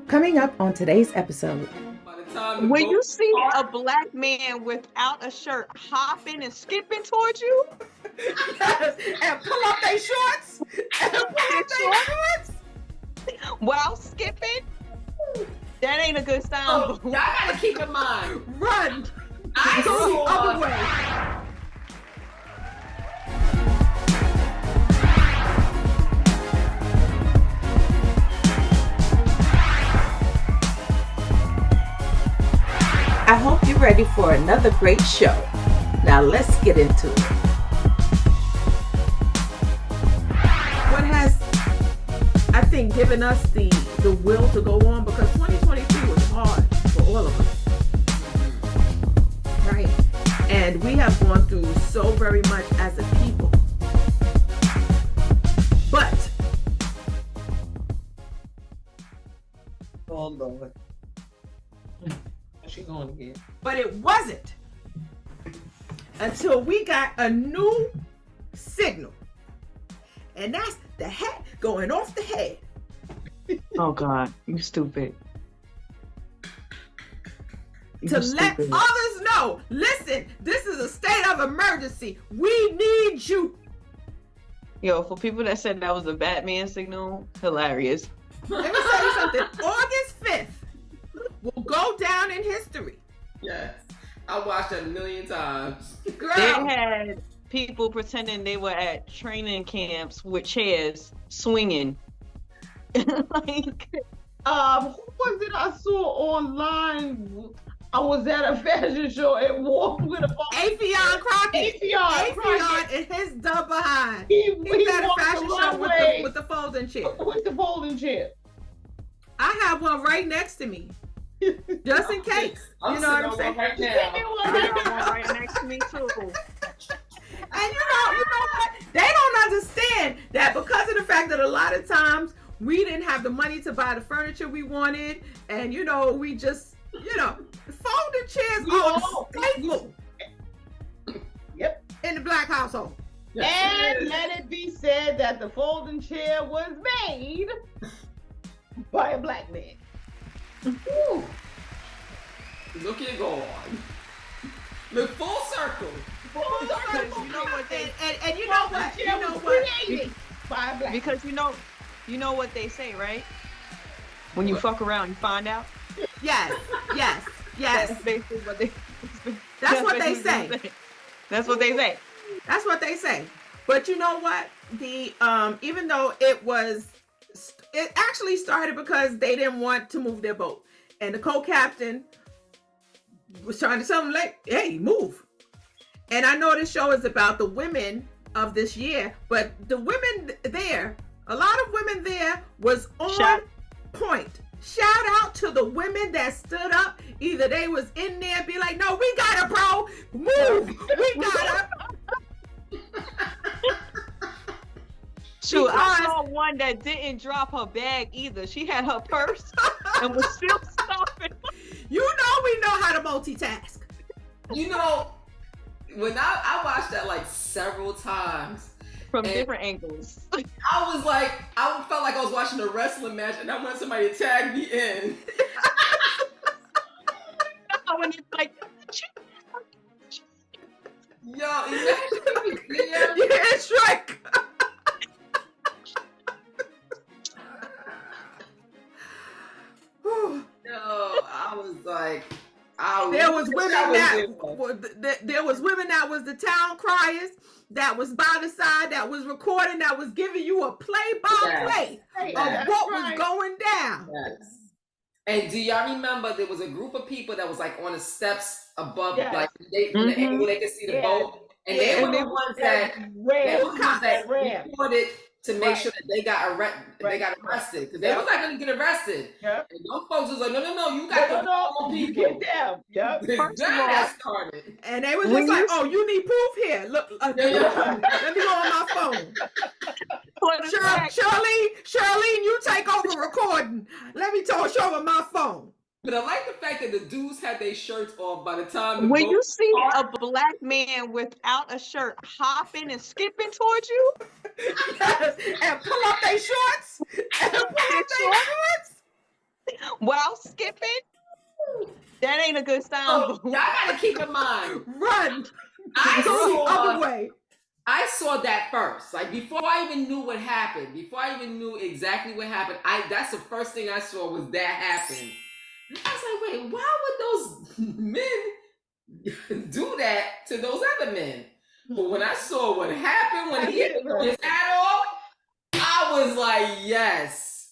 Coming up on today's episode. When you see a black man without a shirt hopping and skipping towards you, Yes, and pull up their shorts, while skipping, that ain't a good sign. Oh, y'all gotta keep in mind. Run. I Go the other saw. way. I hope you're ready for another great show. Now let's get into it. What has, I think, given us the will to go on, because 2023 was hard for all of us. Right? And we have gone through so very much as a people. But, Oh Lord. She going again. but it wasn't until we got a new signal. And that's the hat going off the head. Oh God, you stupid. To let others know, listen, this is a state of emergency. We need you. Yo, for people that said that was a Batman signal, hilarious. Let me tell you something. August 5th will go down in history. Yes. I watched it a million times. Girl, They had people pretending they were at training camps with chairs swinging. Like, Who was it I saw online? I was at a fashion show and walked with a Afion Crockett. Afion and his dumb behind. He He's at a walked fashion the show runway with the folding chair. with the folding chair. I have one right next to me, just in case. I'm You know what I'm sitting saying? on one right I got one right next to me too. And you know what? They don't understand that because of the fact that a lot of times we didn't have the money to buy the furniture we wanted, and we just, folding chairs are a staple. Yep. In the black household. And let it be said that the folding chair was made by a black man. Woo. Look at go on. Look full circle. Because you know what they And you know what? You know what? Created by a black man. because you know what they say, right? When you fuck around, you find out. Yes. That's basically what they. That's what they basically say. That's what they say. That's what they say. But you know what? The even though it actually started because they didn't want to move their boat, and the co-captain was trying to tell them, like, hey, move. And I know this show is about the women of this year, but the women there, a lot of women there was on point. Shout out to the women that stood up. Either they was in there and be like, no, we got it, bro. Move. We got it. Shoot, I Because- saw one that didn't drop her bag either. She had her purse and was still stopping. You know we know how to multitask. You know, when I watched that like several times, From And- different angles. I was like, I felt like I was watching a wrestling match, and I wanted somebody to tag me in. When it's like, Yo, imagine yeah. Yeah, Shrek. No, I was like, There was women that there was women that was the town criers, that was by the side, that was recording, that was giving you a play-by-play Hey, of Yes. what right. was going down. Yes. And do y'all remember there was a group of people that was like on the steps above, Yes. like from the Mhm. angle they could see the Yeah. boat, and Yeah. they were And the they- ones that Ran. that reported to make Right. sure that they got Right. arrested, because they Yep. was not going to get arrested. Yep. And those folks was like, no, you got to follow you people. get them. Yep. First of That all- started. And they was When just like, you- oh, you need proof here. Look, let me go on my phone. Shirley, you take over recording. Let me show her my phone. But I like the fact that the dudes had their shirts off by the time the When boat you see a started. black man without a shirt hopping and skipping towards you, Yes. And pull up their shorts. And pull up their shorts. while skipping, that ain't a good So, sound. y'all gotta keep in mind. Run. I Go the other saw, way. I saw that first. Like before I even knew what happened, before I even knew exactly what happened, that's the first thing I saw was that happen. I was like, wait, why would those men do that to those other men? But when I saw what happened when he threw his hat off, I was like, yes,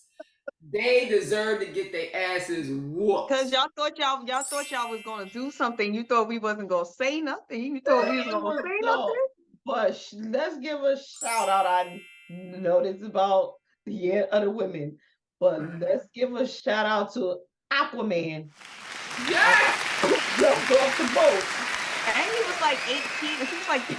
they deserve to get their asses whooped. Because y'all thought y'all was gonna do something. You thought we wasn't gonna say nothing. You thought we was gonna say nothing. But let's give a shout out. I know this is about the year of the women, but let's give a shout out to Aquaman. Yes! Jumped off the boat. And he was like 18. He was like a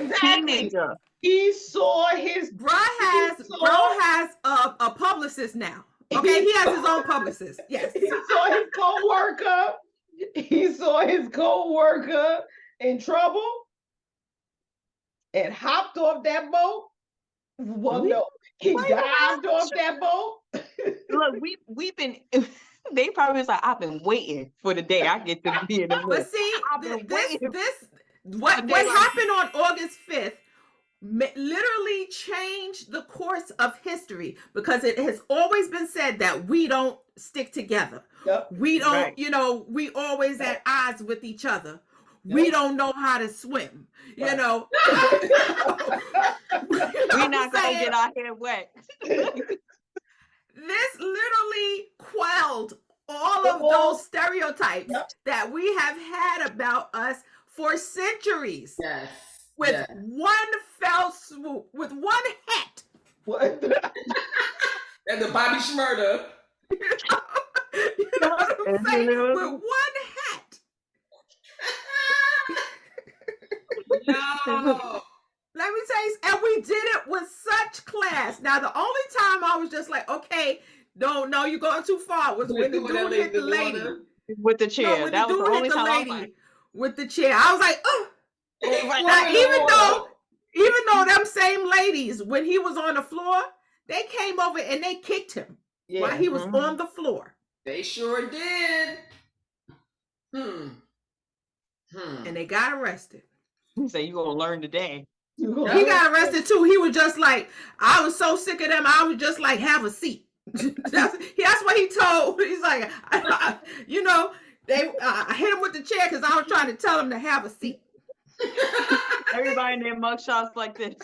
Exactly. teenager. He saw his Bro has a publicist now. Okay, he has his own publicist. Yes. He saw his co-worker. He saw his co-worker in trouble and hopped off that boat. Well, no, he dived off that boat. Look, we've been. They probably was like, I've been waiting for the day I get to be in the boat. But see, what like- happened on August 5th literally changed the course of history, because it has always been said that we don't stick together. Yep. We don't, Right. we always at odds with each other. We don't know how to swim, Right. We're not gonna get our hair wet. This literally quelled all of those stereotypes that we have had about us for centuries. Yes. With yes. one fell swoop, with one hit. What? And the Bobby Shmurda. You know what I'm saying? With one hit. No. Let me tell you, and we did it with such class. Now, the only time I was just like, okay, no, you're going too far, was when the dude hit the lady. With the chair. No, when That the was dude the only hit the time I was lady like, with the chair. I was like, oh. Right. Now, even though them same ladies, when he was on the floor, they came over and they kicked him while he was on the floor. They sure did. And they got arrested. you say you gonna learn today. He got arrested too. He was just like, I was so sick of them. I was just like, have a seat. that's what he told. He's like, I hit him with the chair because I was trying to tell him to have a seat. Everybody in their mugshots like this.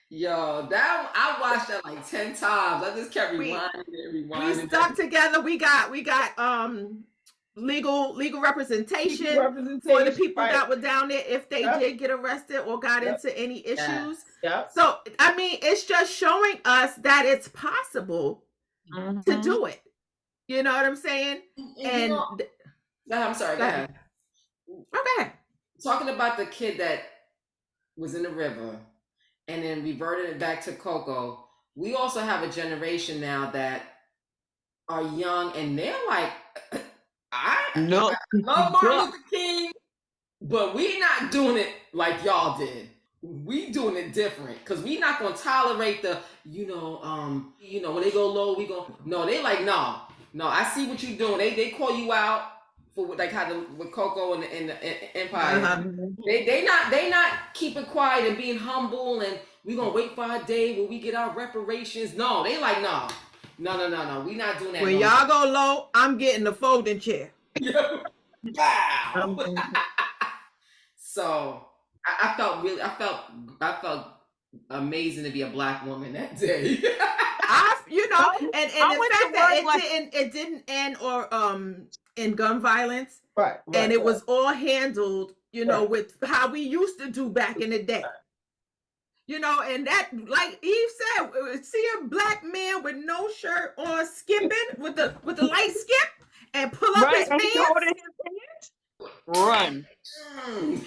Yo, I watched that like 10 times. I just kept rewinding We stuck together. We got legal representation for the people that were down there if they did get arrested or got into any issues. So I mean, it's just showing us that it's possible to do it. You know what I'm saying? And I'm sorry, go ahead. Okay. Talking about the kid that was in the river and then reverted it back to Coco, we also have a generation now that are young and they're like, I love Martin Luther King, but we not doing it like y'all did. We doing it different because we not gonna tolerate the, when they go low, we go. No, they like no. I see what you doing. They call you out for like how with Coco and the Empire. They not keeping quiet and being humble and we gonna wait for our day when we get our reparations. No, they like no. We not doing that. When y'all go low, I'm getting the folding chair. Wow. So I felt amazing to be a Black woman that day. and the fact that it didn't end or in gun violence, right, and it was all handled, with how we used to do back in the day. And that, like Eve said, see a Black man with no shirt on skipping with the light skip and pull up his pants. Run.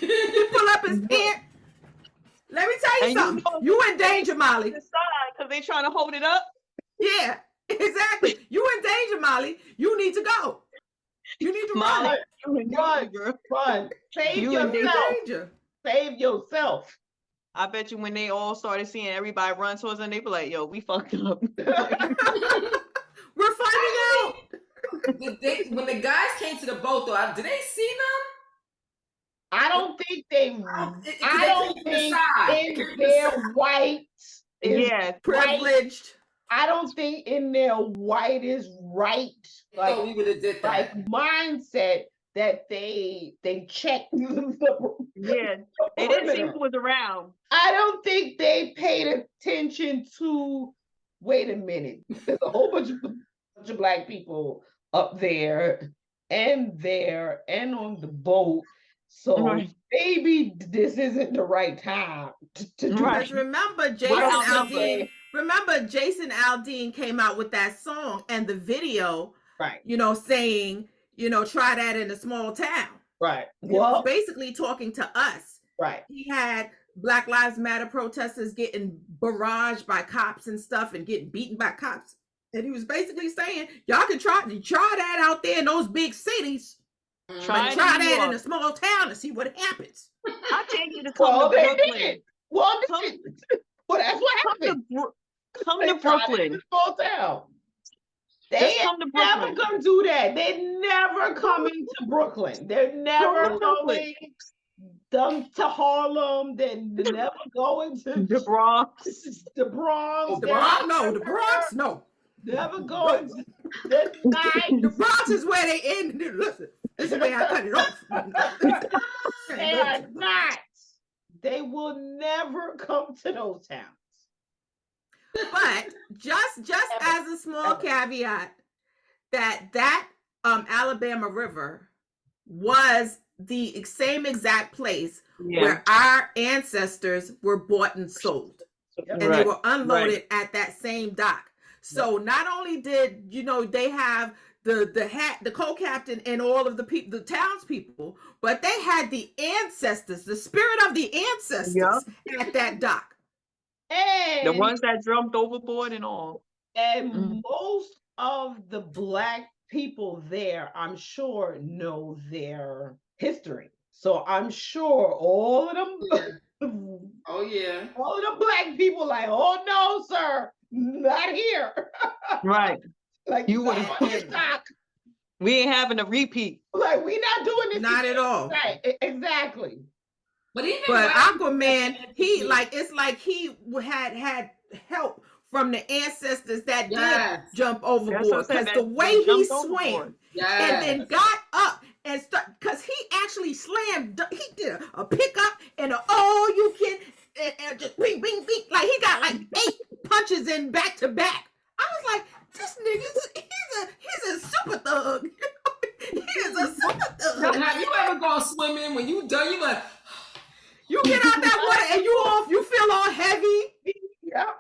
He pull up his pants. Let me tell you something. You in danger, Molly. Because they trying to hold it up. Yeah, exactly. You in danger, Molly. You need to go. You need to Molly, run. Save yourself. Save yourself. I bet you when they all started seeing everybody run towards them, they be like, yo, we fucked up. when the guys came to the boat though, did they see them? I don't think they. I don't think in their white is privileged. I don't think in their white is right. Like we would have did that. Like mindset that they checked the they didn't see who was around. I don't think they paid attention to. Wait a minute, there's a whole bunch of black people up there and on the boat. So maybe this isn't the right time to do Because remember, Jason Aldean came out with that song and the video, you know, saying, you know, try that in a small town. Right. He was basically talking to us. Right. He had Black Lives Matter protesters getting barraged by cops and stuff and getting beaten by cops. And he was basically saying, y'all can try that out there in those big cities. Try that in a small town and see what happens. I take you to come to Brooklyn. Well, that's what happened. Come to Brooklyn. Small town. They never gonna do that. They're never coming to Brooklyn. They're never going to Harlem. They're never going to the Bronx. The Bronx. The Bronx, no. The Bronx, no. Never going to the Bronx is where they end. Listen, this is the way I cut it off. They are not. They will never come to those towns. But just as a small caveat, that Alabama River was the same exact place where our ancestors were bought and sold, and they were unloaded at that same dock. So not only did, you know, they have the co-captain and all of the townspeople, but they had the ancestors, the spirit of the ancestors at that dock. And the ones that jumped overboard and all. And most of the black people there, I'm sure, know their history. So I'm sure all of them. Oh yeah. All of the black people like, oh no, sir, not here. Right. Like you would have. We ain't having a repeat. Like we not doing this. Not at all. Right. Exactly. But Aquaman, he it's like he had help from the ancestors that did jump overboard, because the way he swam and then got up and because he actually slammed, he did a pickup and you can and just bing bing bing, like he got like 8 punches in back to back. I was like, this nigga, he's a super thug. He is a super thug. Have you ever gone swimming when you done? You like. You get out that water and you feel all heavy.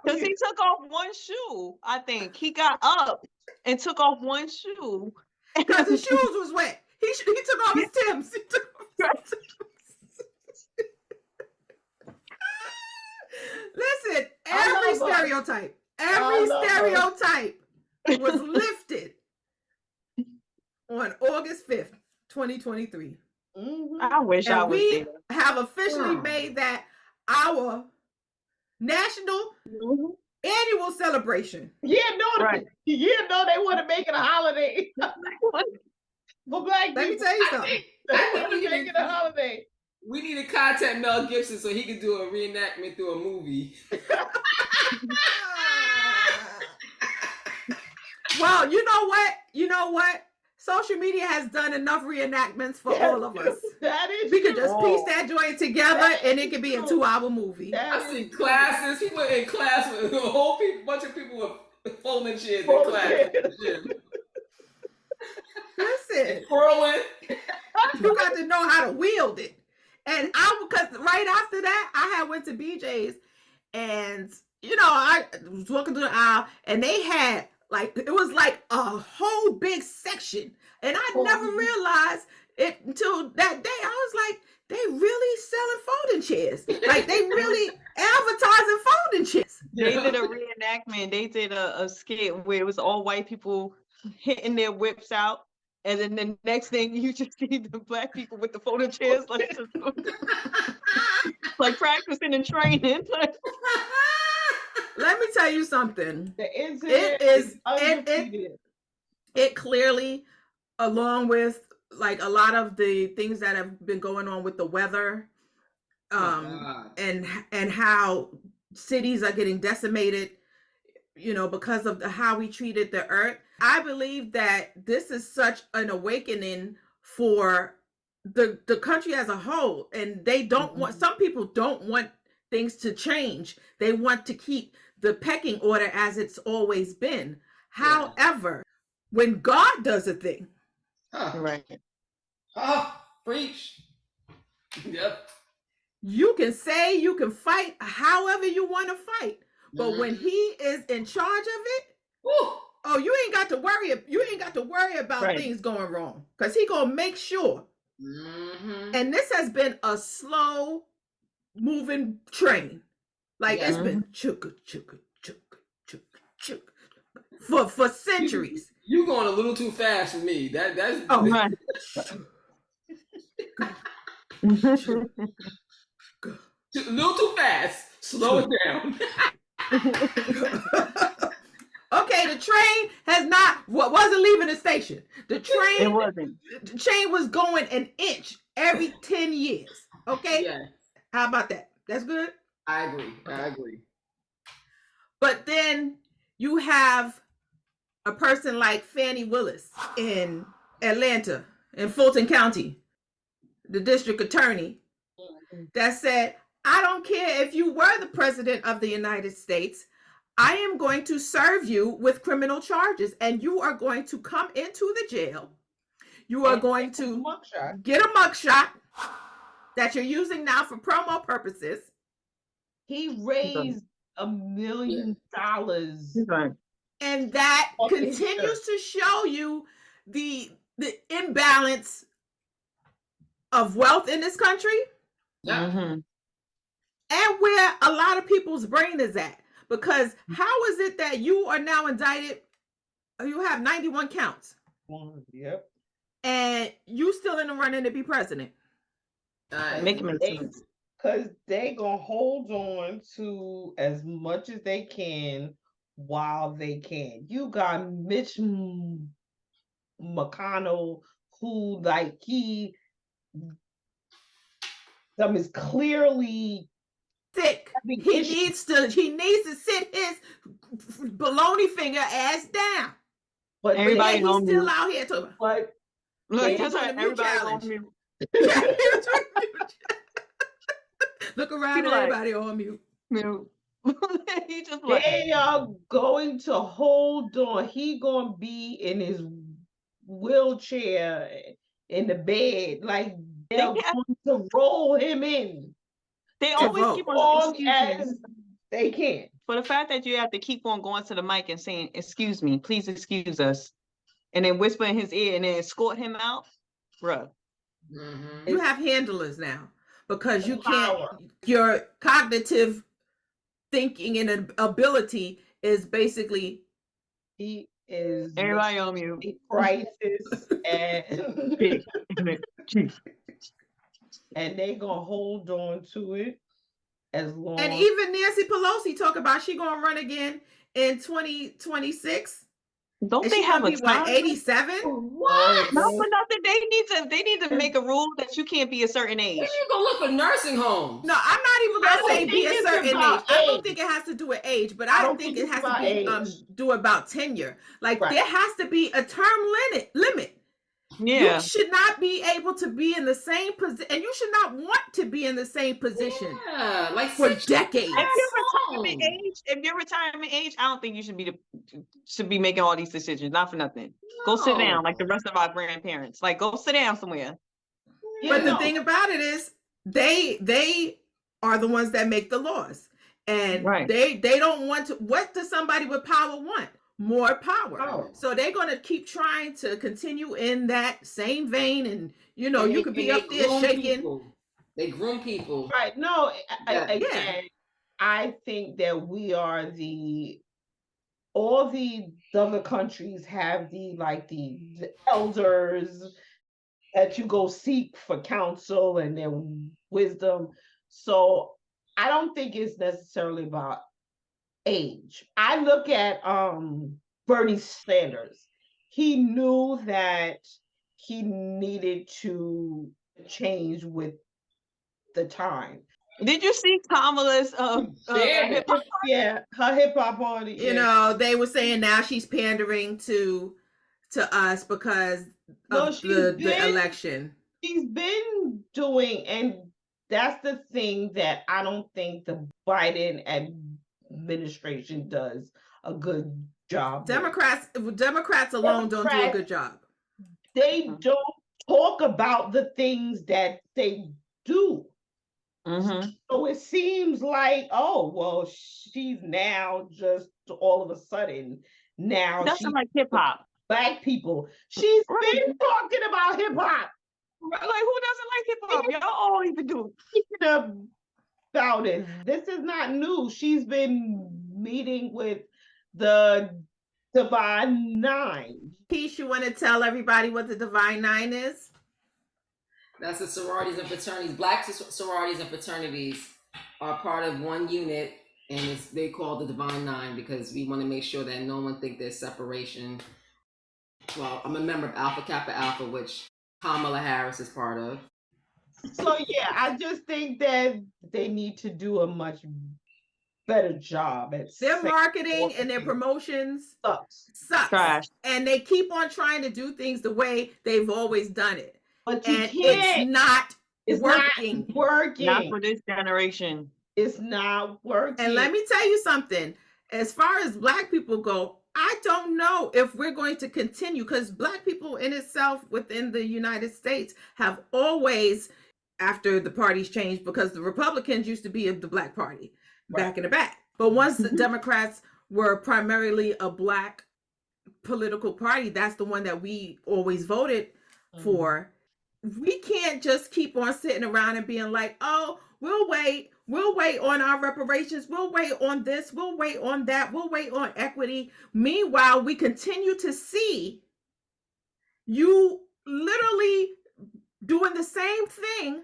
Because he took off one shoe, I think. He got up and took off one shoe. Because his shoes was wet. He took off his Timbs. He took off his Timbs. Listen, every stereotype was lifted on August 5th, 2023. I wish I was there. We have officially made that our national annual celebration. They want to make it a holiday for black people. Let me tell you something. They want to make it a holiday. We need to contact Mel Gibson so he can do a reenactment through a movie. Well, you know what? Social media has done enough reenactments for all of us. That is we could just piece that joint together and it could be a 2-hour movie. I've seen classes. People in class with a whole bunch of people with folding chairs in class. Listen. Twirling. You got to know how to wield it. And because right after that, I had went to BJ's and, you know, I was walking through the aisle and they had it was like a whole big section. And I never realized it until that day. I was like, they really selling folding chairs. Like they really advertising folding chairs. They did a reenactment. They did a skit where it was all white people hitting their whips out. And then the next thing you just see the black people with the folding chairs like practicing and training. Let me tell you something. The incident is undefeated. It clearly along with like a lot of the things that have been going on with the weather, God. and how cities are getting decimated, because of how we treated the earth. I believe that this is such an awakening for the country as a whole, and they don't want, some people don't want things to change. They want to keep the pecking order as it's always been. Yeah. However, when God does a thing, Right. Preach. Yep. you can say, you can fight however you want to fight, but when he is in charge of it, Woo. oh, you ain't got to worry about Right. things going wrong, because he gonna make sure. And this has been a slow moving train. Like, it's been chugga chugga chugga chugga chugga for centuries. You going a little too fast for me. That's Right. a little too fast. Slow it down. Okay, the train wasn't leaving the station. The train was going an inch every 10 years. Okay? Yeah. How about that? That's good? I agree. But then you have a person like Fannie Willis in Atlanta, in Fulton County, the district attorney, that said, I don't care if you were the president of the United States, I am going to serve you with criminal charges, and you are going to come into the jail. You are going to get a mugshot that you're using now for promo purposes. He raised $1 million. And that continues to show you the imbalance of wealth in this country. Yeah. And where a lot of people's brain is at. Because how is it that you are now indicted? You have 91 counts. Yep. And you still in the running to be president. Make sense. Because they gonna hold on to as much as they can while they can. You got Mitch McConnell, who he is clearly sick. He needs to sit his baloney finger ass down. But everybody he's still out here talking. But look, that's why everybody on mute. Look around, everybody on mute. He just they are going to hold on. He gonna be in his wheelchair in the bed, like they're going to roll him in. They always keep on as they can. For the fact that you have to keep on going to the mic and saying, "Excuse me, please excuse us," and then whisper in his ear and then escort him out, bruh. You have handlers now because you can't. Your cognitive thinking and ability is basically. He is everybody on mute. Crisis and and they gonna hold on to it as long. And even Nancy Pelosi talk about she gonna run again in 2026. Don't they have a time? 87? What? Not for nothing. They need to make a rule that you can't be a certain age. You gonna look for nursing homes? No, I'm not even gonna say be a certain age. I don't think it has to do with age, but I think it has to be do about tenure. Like there has to be a term limit. Yeah. You should not be able to be in the same position, and you should not want to be in the same position like for decades. If you're retirement age, I don't think you should be making all these decisions. Not for nothing. No. Go sit down like the rest of our grandparents. Like go sit down somewhere. But the thing about it is, they are the ones that make the laws, and they don't want to. What does somebody with power want? More power. So they're going to keep trying to continue in that same vein, and you could be up there shaking. They groom people. Right. No, again, I think that we are all the other countries have the elders that you go seek for counsel and their wisdom. So I don't think it's necessarily about age. I look at Bernie Sanders. He knew that he needed to change with the time. Did you see Kamala's Shared it. Yeah, her hip hop party. You know, they were saying now she's pandering to us because No, of the election. She's been doing, and that's the thing that I don't think the Biden administration does a good job. Democrats alone don't do a good job. They don't talk about the things that they do. So it seems like, oh, well, she's now just all of a sudden now That's she's like hip hop. Black people. She's been talking about hip hop. Like, who doesn't like hip hop? Y'all always do. Speaking about it, this is not new. She's been meeting with the Divine Nine. Keisha, you want to tell everybody what the Divine Nine is? That's the sororities and fraternities. Black sororities and fraternities are part of one unit, and they call the Divine Nine because we want to make sure that no one think there's separation. Well, I'm a member of Alpha Kappa Alpha, which Kamala Harris is part of. So yeah, I just think that they need to do a much better job at their marketing and their promotions. Sucks. Trash. And they keep on trying to do things the way they've always done it. But you and can't. It's working. Not working. Not for this generation. It's not working. And let me tell you something. As far as Black people go, I don't know if we're going to continue, because Black people in itself within the United States have always, after the parties changed, because the Republicans used to be of the Black Party back in the back. But once the Democrats were primarily a Black political party, that's the one that we always voted for. We can't just keep on sitting around and being like, oh, we'll wait on our reparations, we'll wait on this, we'll wait on that, we'll wait on equity. Meanwhile, we continue to see you literally doing the same thing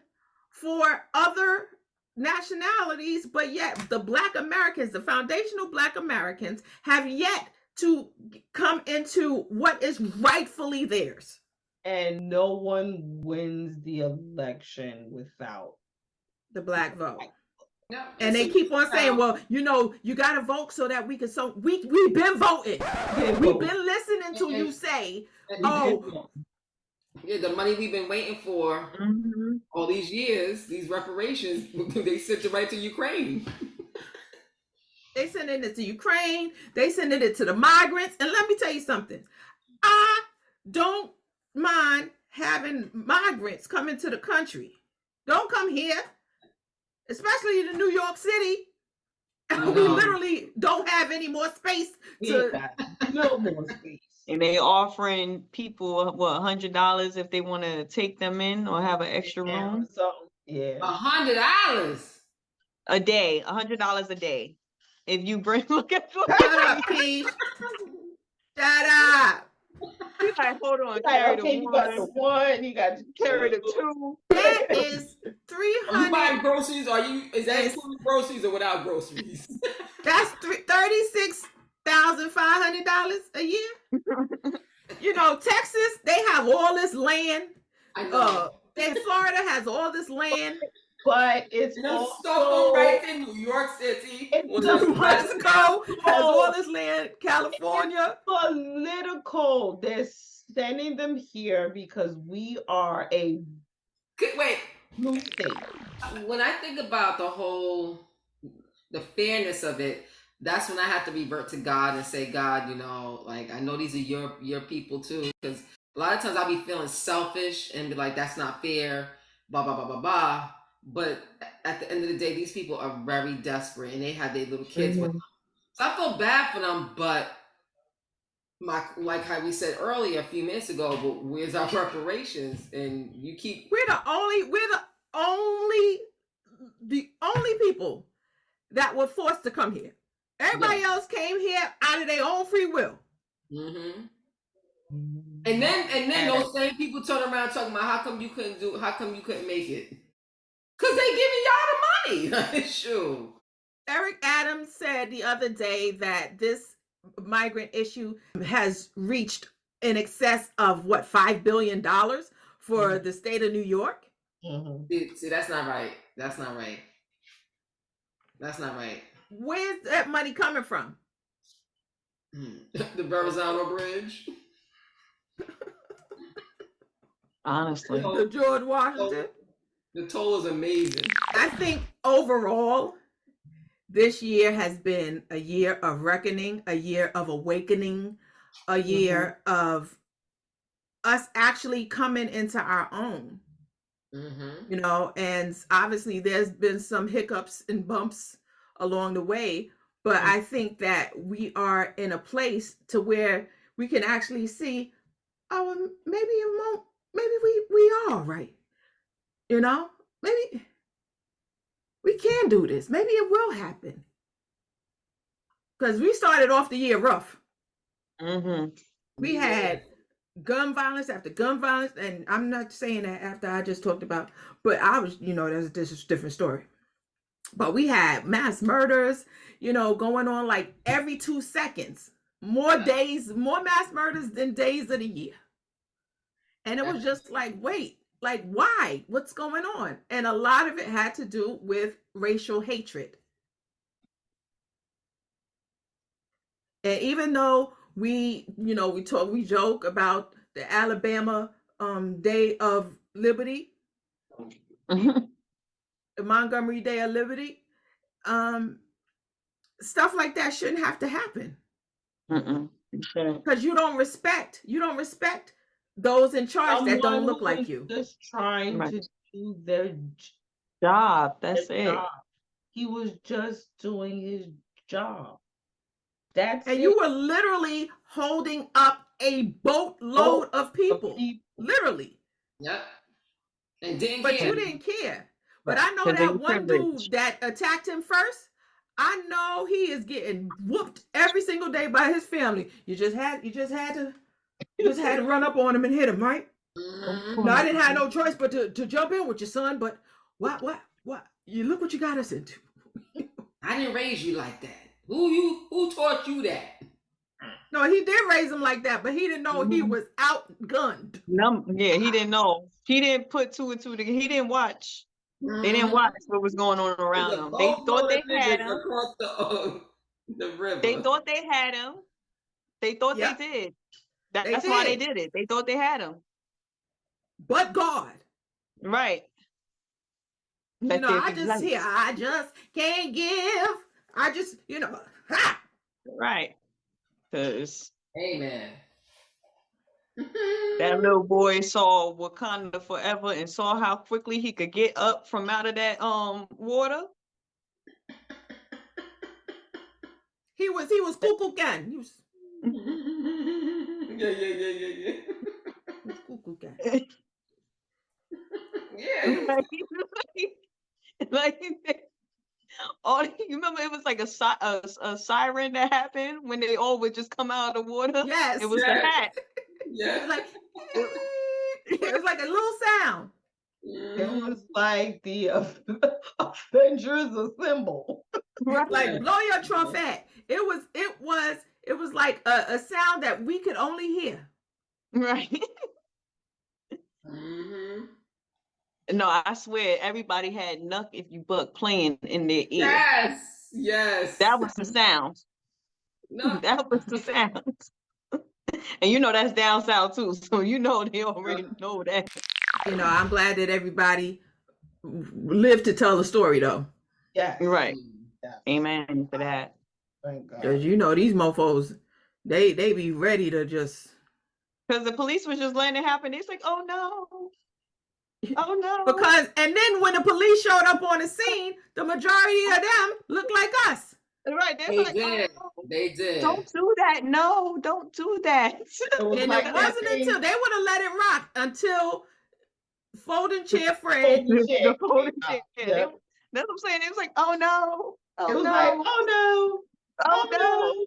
for other nationalities, but yet the Black Americans, the foundational Black Americans, have yet to come into what is rightfully theirs. And no one wins the election without the Black vote. No, and they keep on saying, well, you know, you got to vote so that we can, so we've been voting. We've been listening to you say, oh. Yeah, the money we've been waiting for all these years, these reparations, they sent it right to Ukraine. They sending it to Ukraine. They sending it to the migrants. And let me tell you something. I don't mind having migrants come into the country. Don't come here, especially in New York City. We literally don't have any more space no more space. And they offering people what, $100 if they want to take them in or have an extra room. So yeah, $100 a day, $100 a day. If you bring, look at shut up, Keish. Shut up. You like, hold on, carry the one. You got to carry the two. That is 300. Are you buying groceries? Is that including groceries or without groceries? That's $36,500 a year. You know, Texas, they have all this land. I know. Florida has all this land. But it's also right in New York City. Mexico has all this land. California. It's political. They're sending them here because we are a blue state. When I think about the fairness of it, that's when I have to revert to God and say, God, you know, like, I know these are your people too, because a lot of times I'll be feeling selfish and be like, that's not fair, blah, blah, blah, blah, blah. But at the end of the day, these people are very desperate and they have their little kids with them. So I feel bad for them, but like how we said earlier a few minutes ago, but where's our reparations? And you keep we're the only people that were forced to come here. Everybody else came here out of their own free will. And then those same people turn around talking about how come you couldn't make it? Because they giving y'all the money. Sure. Eric Adams said the other day that this migrant issue has reached in excess of what, $5 billion for the state of New York. See, that's not right. That's not right. That's not right. Where's that money coming from? The Verrazano Bridge. Honestly. The George Washington. The toll is amazing. I think overall, this year has been a year of reckoning, a year of awakening, a year of us actually coming into our own. You know, and obviously there's been some hiccups and bumps along the way, but I think that we are in a place to where we can actually see, oh, maybe we are all right. You know, maybe we can do this. Maybe it will happen. Because we started off the year rough. We had gun violence after gun violence, and I'm not saying that after I just talked about, but I was, you know, this is a different story. But we had mass murders, you know, going on like every 2 seconds. More days, more mass murders than days of the year. And it was just like, wait, like, why? What's going on? And a lot of it had to do with racial hatred. And even though we, you know, we joke about the Alabama Day of Liberty, the Montgomery Day of Liberty, stuff like that shouldn't have to happen. Because you don't respect those in charge that don't look like you. Just trying to do their job. That's it. Job. He was just doing his job. That's and it. You were literally holding up a boatload of people. Literally. Yep. And didn't but care. You didn't care. But I know that one dude that attacked him first, I know he is getting whooped every single day by his family. You just had to run up on him and hit him, right? No, I didn't have no choice but to jump in with your son, but what? You look what you got us into. I didn't raise you like that. Who taught you that? No, he did raise him like that, but he didn't know he was outgunned. Yeah, he didn't know. He didn't put two and two together. He didn't watch. They didn't watch what was going on around them. They thought they had him. Across the river. They thought they had him. They thought they did. That's why they did it. They thought they had him. But God. Right. You know, I just can't give. I just, you know, ha! Right. Because amen. That little boy saw Wakanda forever and saw how quickly he could get up from out of that water. He was cuckoo can. He was Yeah. Cuckoo can. Yeah. Like you remember it was like a siren that happened when they all would just come out of the water? Yes. It was the hat. Yeah. It was like a little sound. It was like the Avengers Assemble. Right. Like blow your trumpet. It was like a sound that we could only hear. Right. No, I swear everybody had Knuck If You Buck playing in their ear. Yes. That was the sound. No. That was the sound. And you know that's down south too, so you know they already know that. You know, I'm glad that everybody lived to tell the story though. Yeah. Right. Yeah. Amen for that. Thank God. Because you know these mofos, they be ready to just. Because the police was just letting it happen. It's like, oh no. Oh no. Because and then when the police showed up on the scene, the majority of them looked like us. Right. They like, did. oh, They did. don't do that. No, don't do that. And it wasn't until they would have let it rock until folding chair Fred. The folding chair. Yeah. That's what I'm saying. It was like, oh no. Oh It was no. like, oh no. Oh no.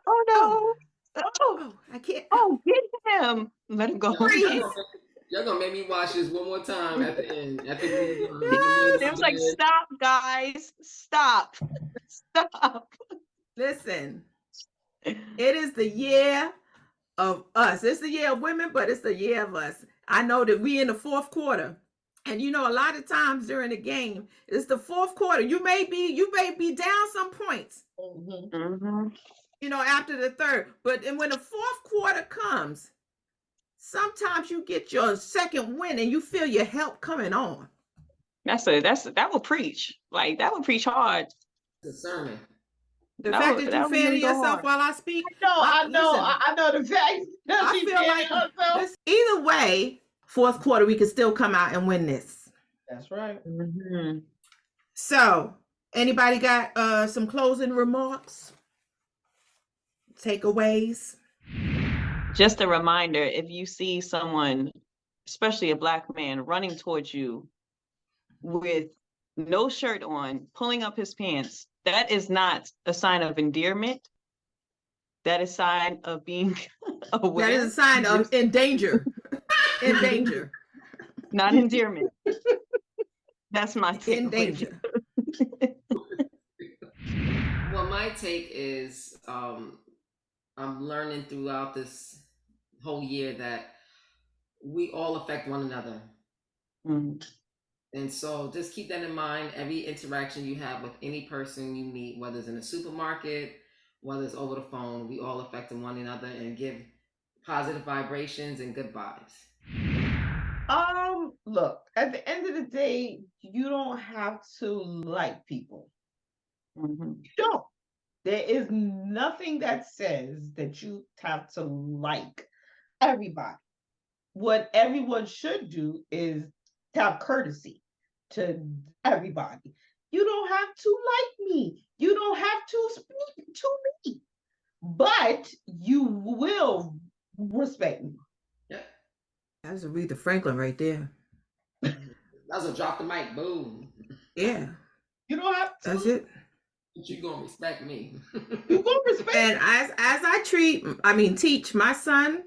Oh no. Oh, I can't. Oh, get him. Let him go. Y'all gonna make me watch this one more time at the end. At the movie. It was like, stop, guys. Stop. Stop. Listen, It is the year of us. It's the year of women, but it's the year of us. I know that we in the fourth quarter. And a lot of times during the game, it's the fourth quarter. You may be down some points, after the third. But when the fourth quarter comes, sometimes you get your second win and you feel your help coming on. That will preach. Like, that will preach hard. The sermon. The fact that you fanning yourself while I speak. I know the fact that I feel like either way, fourth quarter, we can still come out and win this. That's right. So, anybody got some closing remarks? Takeaways? Just a reminder, if you see someone, especially a Black man, running towards you with no shirt on, pulling up his pants, that is not a sign of endearment. That is a sign of being aware. That is a sign of in danger. In danger. Not endearment. That's my take. In danger. Well, my take is I'm learning throughout this whole year that we all affect one another. And so just keep that in mind. Every interaction you have with any person you meet, whether it's in a supermarket, whether it's over the phone, we all affect one another and give positive vibrations and good vibes. Look, at the end of the day, you don't have to like people. You don't. There is nothing that says that you have to like everybody. What everyone should do is have courtesy to everybody. You don't have to like me. You don't have to speak to me. But you will respect me. Yeah. That's Aretha Franklin right there. That's a drop the mic, boom. Yeah. You don't have to. That's it. But you gonna respect me. You gonna respect and me. as I teach my son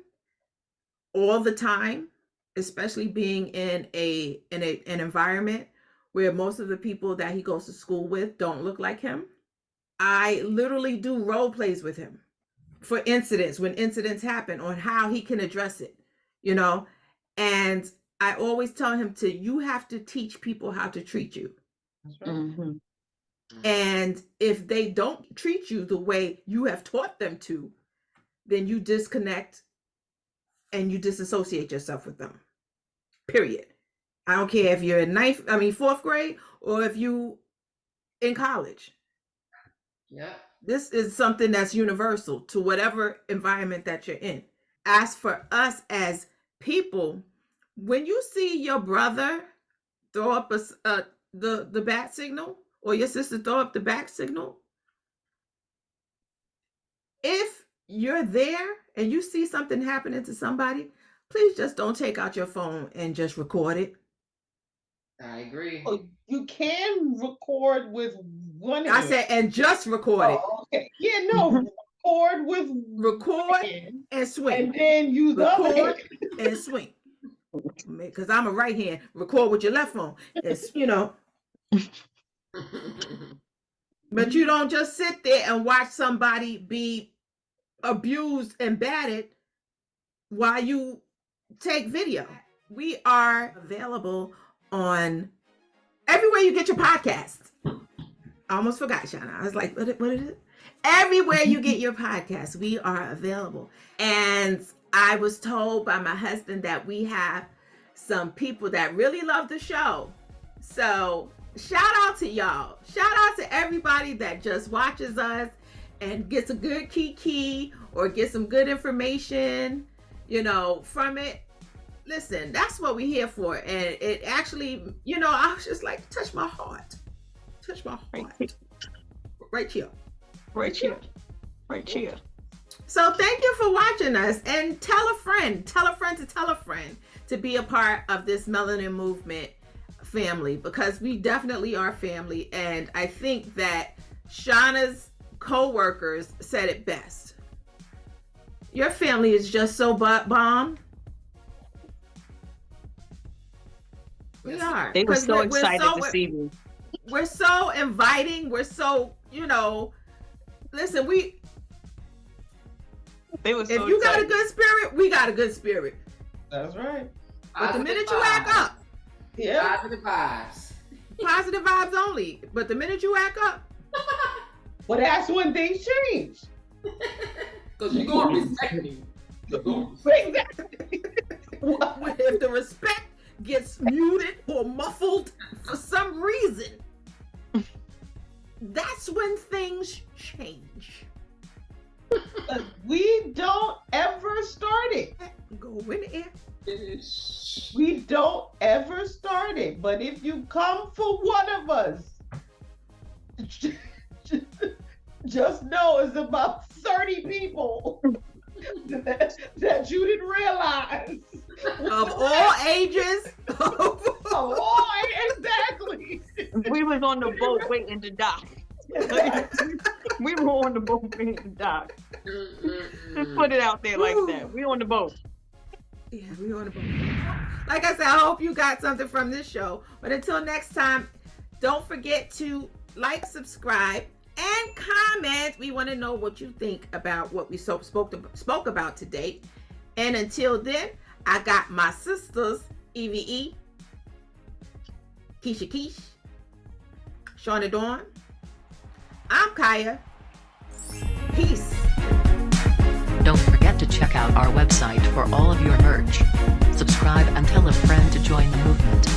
all the time, especially being in an environment where most of the people that he goes to school with don't look like him. I literally do role plays with him for incidents, when incidents happen, on how he can address it, and I always tell him you have to teach people how to treat you. That's right. And if they don't treat you the way you have taught them to, then you disconnect and you disassociate yourself with them. Period. I don't care if you're in fourth grade or if you in college. Yeah. This is something that's universal to whatever environment that you're in. As for us as people, when you see your brother throw up the bat signal, or your sister throw up the back signal, if you're there and you see something happening to somebody, please just don't take out your phone and just record it. I agree. Oh, you can record with one hand. I said, and just record it. Okay. Yeah, no, record and swing. And then use the other hand. And swing. Because I'm a right hand. Record with your left phone. It's, But you don't just sit there and watch somebody be abused and battered while you take video. We are available on everywhere you get your podcast. I almost forgot, Shauna. I was like, what is it? Everywhere you get your podcast, we are available. And I was told by my husband that we have some people that really love the show. So shout out to y'all. Shout out to everybody that just watches us and gets a good kiki or gets some good information, from it. Listen, that's what we're here for. And it actually, I was just like, touch my heart. Touch my heart. Right here. Right here. Right here. So thank you for watching us, and tell a friend to be a part of this Melanin movement family, because we definitely are family. And I think that Shauna's co-workers said it best. Your family is just so bomb. We are. They were so excited to see me. We're so inviting. We're so, listen, They were so If you got a excited. good spirit, we got a good spirit. That's right. But the Positive minute you vibes. act up, Yeah. Positive vibes. positive vibes only. But the minute you act up, Well, that's when things change. Because you're going to respect me. Exactly. if the respect gets muted or muffled for some reason, that's when things change. We don't ever start it. Go in the air. Finish. We don't ever start it. But if you come for one of us, just know it's about 30 people that you didn't realize. Of all ages. Oh, exactly. We was on the boat waiting to dock. We were on the boat waiting to dock. Just put it out there like that. We on the boat. Yeah, we on the boat. Like I said, I hope you got something from this show. But until next time, don't forget to like, subscribe, and comment. We want to know what you think about what we spoke about today. And until then, I got my sisters, EVE, Keisha Keish, Shauna Dawn. I'm Kaya. Peace. Don't forget to check out our website for all of your merch. Subscribe and tell a friend to join the movement.